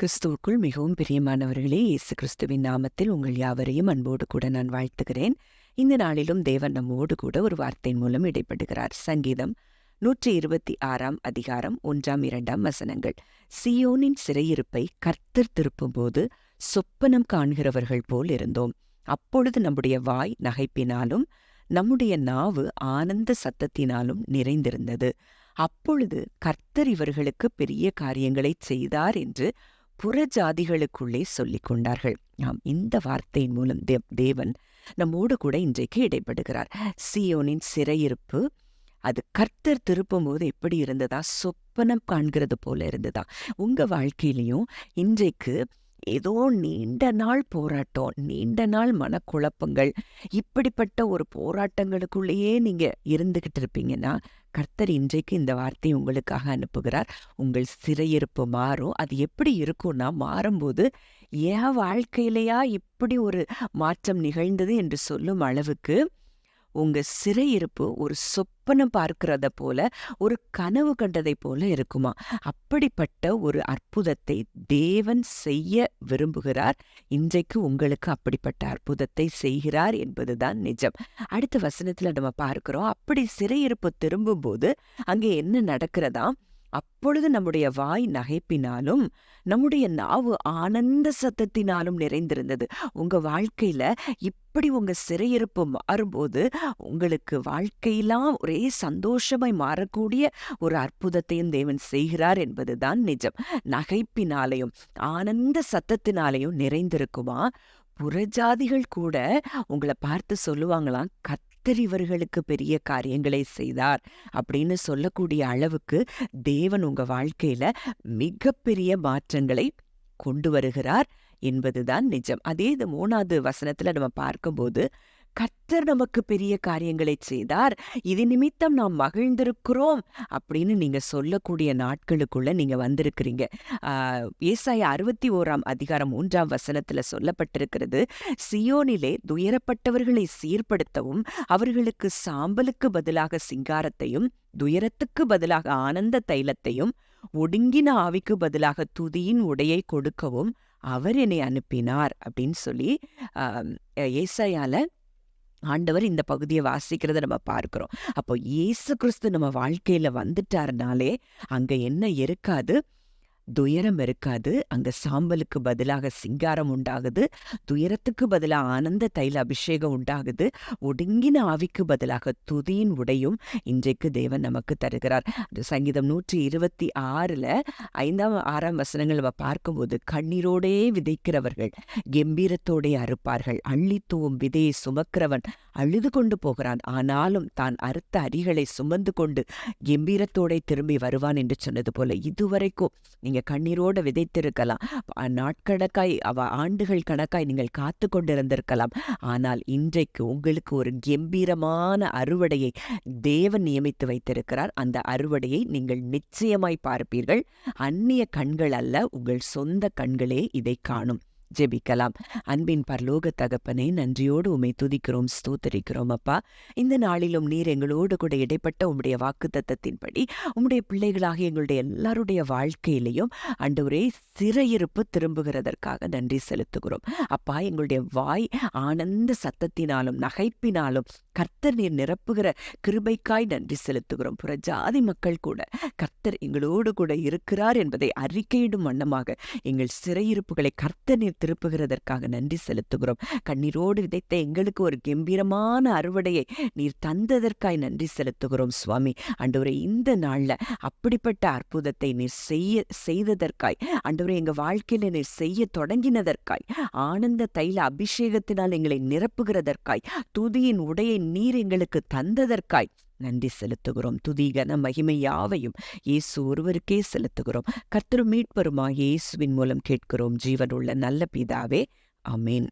கிறிஸ்துவுக்குள் மிகவும் பிரியமானவர்களே, இயேசு கிறிஸ்துவின் நாமத்தில் உங்கள் யாவரையும் அன்போடு கூட நான் வாழ்த்துகிறேன். இந்த நாளிலும் தேவன் நம்மோடு கூட ஒரு வார்த்தையின் மூலம் இடைப்படுகிறார். சங்கீதம் 126 அதிகாரம் 1-2 வசனங்கள். சீயோனின் சிறையிருப்பை கர்த்தர் திருப்பும்போது சொப்பனம் காண்கிறவர்கள் போல் இருந்தோம். அப்பொழுது நம்முடைய வாய் நகைப்பினாலும் நம்முடைய நாவு ஆனந்த சத்தத்தினாலும் நிறைந்திருந்தது. அப்பொழுது கர்த்தர் இவர்களுக்கு பெரிய காரியங்களைச் செய்தார் என்று புறஜாதிகளுக்குள்ளே சொல்லிக் கொண்டார்கள். இந்த வார்த்தையின் மூலம் தேவன் நம்மோடு கூட இன்றைக்கு இடைப்படுகிறார். சீயோனின் சிறையிருப்பு அது கர்த்தர் திருப்பும் போது எப்படி இருந்ததா? சொப்பனம் காண்கிறது போல இருந்ததா? உங்க வாழ்க்கையிலையும் இன்றைக்கு ஏதோ நீண்ட நாள் போராட்டம், நீண்ட நாள் மனக்குழப்பங்கள், இப்படிப்பட்ட ஒரு போராட்டங்களுக்குள்ளேயே நீங்க இருந்துகிட்டு இருப்பீங்கன்னா, கர்த்தர் இன்றைக்கு இந்த வார்த்தையை உங்களுக்காக அனுப்புகிறார். உங்கள் சிறையிருப்பு மாறும். அது எப்படி இருக்கும்னா, மாறும்போது என் வாழ்க்கையிலையா இப்படி ஒரு மாற்றம் நிகழ்ந்தது என்று சொல்லும் அளவுக்கு உங்க சிறையிருப்பு ஒரு சொப்பனம் பார்க்கிறத போல, ஒரு கனவு கண்டதை போல இருக்குமா? அப்படிப்பட்ட ஒரு அற்புதத்தை தேவன் செய்ய விரும்புகிறார். இன்றைக்கு உங்களுக்கு அப்படிப்பட்ட அற்புதத்தை செய்கிறார் என்பதுதான் நிஜம். அடுத்த வசனத்துல நம்ம பார்க்கிறோம், அப்படி சிறையிருப்பு திரும்பும்போது அங்கே என்ன நடக்கிறதா? அப்பொழுது நம்முடைய வாய் நகைப்பினாலும் நம்முடைய நாவு ஆனந்த சத்தத்தினாலும் நிறைந்திருந்தது. உங்க வாழ்க்கையில இப்படி உங்க சிறையிருப்பு மாறும்போது உங்களுக்கு வாழ்க்கையெல்லாம் ஒரே சந்தோஷமாய் மாறக்கூடிய ஒரு அற்புதத்தையும் தேவன் செய்கிறார் என்பதுதான் நிஜம். நகைப்பினாலையும் ஆனந்த சத்தத்தினாலையும் நிறைந்திருக்குமா? புறஜாதிகள் கூட உங்களை பார்த்து சொல்லுவாங்களாம், கர்த்தர் இவர்களுக்கு பெரிய காரியங்களை செய்தார் அப்படின்னு சொல்லக்கூடிய அளவுக்கு தேவன் உங்க வாழ்க்கையில மிகப்பெரிய மாற்றங்களை கொண்டு வருகிறார் என்பதுதான் நிஜம். அதே இது 3வது வசனத்துல நம்ம பார்க்கும்போது, கர்த்தர் நமக்கு பெரிய காரியங்களை செய்தார், இது நிமித்தம் நாம் மகிழ்ந்திருக்கிறோம் அப்படின்னு நீங்க சொல்லக்கூடிய நாட்களுக்குள்ள நீங்க வந்திருக்கிறீங்க. ஏசாயா 61 அதிகாரம் 3 வசனத்துல சொல்லப்பட்டிருக்கிறது, சியோனிலே துயரப்பட்டவர்களை சீர்படுத்தவும் அவர்களுக்கு சாம்பலுக்கு பதிலாக சிங்காரத்தையும் துயரத்துக்கு பதிலாக ஆனந்த தைலத்தையும் ஒடுங்கின ஆவிக்கு பதிலாக துதியின் உடையை கொடுக்கவும் அவர் என்னை அனுப்பினார் அப்படின்னு சொல்லி ஏசாயால ஆண்டவர் இந்த பகுதியை வாசிக்கிறத நம்ம பார்க்கிறோம். அப்போ இயேசு கிறிஸ்து நம்ம வாழ்க்கையில வந்துட்டாருனாலே அங்க என்ன இருக்காது? துயரம் இருக்காது. அங்க சாம்பலுக்கு பதிலாக சிங்காரம் உண்டாகுது, துயரத்துக்கு பதிலாக ஆனந்த தைல அபிஷேகம் உண்டாகுது, ஒடுங்கின ஆவிக்கு பதிலாக துதியின் உடையும் இன்றைக்கு தேவன் நமக்கு தருகிறார். சங்கீதம் 126 5-6 வசனங்கள் நம்ம பார்க்கும்போது, கண்ணீரோடே விதைக்கிறவர்கள் கம்பீரத்தோடே அறுப்பார்கள், அள்ளித்தூவும் விதையை சுமக்கிறவன் அழுது கொண்டு போகிறான், ஆனாலும் தான் அறுத்த அரிகளை சுமந்து கொண்டு கம்பீரத்தோட திரும்பி வருவான் என்று சொன்னது போல, இதுவரைக்கும் நீங்க கண்ணீரோட விதைத்திருக்கலாம், நாட்கணக்காய் ஆண்டுகள் கணக்காய் நீங்கள் காத்து கொண்டிருந்திருக்கலாம். ஆனால் இன்றைக்கு உங்களுக்கு ஒரு கம்பீரமான அறுவடையை தேவன் நியமித்து வைத்திருக்கிறார். அந்த அறுவடையை நீங்கள் நிச்சயமாய் பார்ப்பீர்கள். அந்நிய கண்கள் அல்ல, உங்கள் சொந்த கண்களே இதை காணும். ஜெபிக்கலாம். அன்பின் பரலோக தகப்பனே, நன்றியோடு உம்மை துதிக்கிறோம், ஸ்தோத்தரிக்கிறோம். அப்பா, இந்த நாளிலும் நீர் எங்களோடு கூட இடைப்பட்ட உம்முடைய வாக்குத்தத்தத்தின்படி உம்முடைய பிள்ளைகளாக எங்களுடைய எல்லாருடைய வாழ்க்கையிலையும் ஆண்டவரே சிறையிருப்பு திரும்புகிறதற்காக நன்றி செலுத்துகிறோம். அப்பா, எங்களுடைய வாய் ஆனந்த சத்தத்தினாலும் நகைப்பினாலும் கர்த்தர் நீர் நிரப்புகிற கிருபைக்காய் நன்றி செலுத்துகிறோம். புறஜாதி மக்கள் கூட கர்த்தர் எங்களோடு கூட இருக்கிறார் என்பதை அறிக்கையிடும் வண்ணமாக எங்கள் சிறையிருப்புகளை கர்த்தர் நீர் திருப்புகிறதற்காக நன்றி செலுத்துகிறோம். கண்ணீரோடு விதைத்த எங்களுக்கு ஒரு கம்பீரமான அறுவடையை நீர் தந்ததற்காய் நன்றி செலுத்துகிறோம் சுவாமி. ஆண்டவரே, இந்த நாள்ல அப்படிப்பட்ட அற்புதத்தை நீர் செய்ததற்காய், ஆண்டவரே எங்க வாழ்க்கையில நீர் செய்ய தொடங்கினதற்காய், ஆனந்த தைல அபிஷேகத்தினால் எங்களை நிரப்புகிறதற்காய், துதியின் உடையை நீர் எங்களுக்கு தந்ததற்காய் நன்றி செலுத்துகிறோம். துதி கன மகிமை யாவையும் இயேசு ஒருவருக்கே செலுத்துகிறோம். கர்த்தரும் மீட்பருமாகிய இயேசுவின் மூலம் கேட்கிறோம் ஜீவனுள்ள நல்ல பிதாவே, ஆமென்.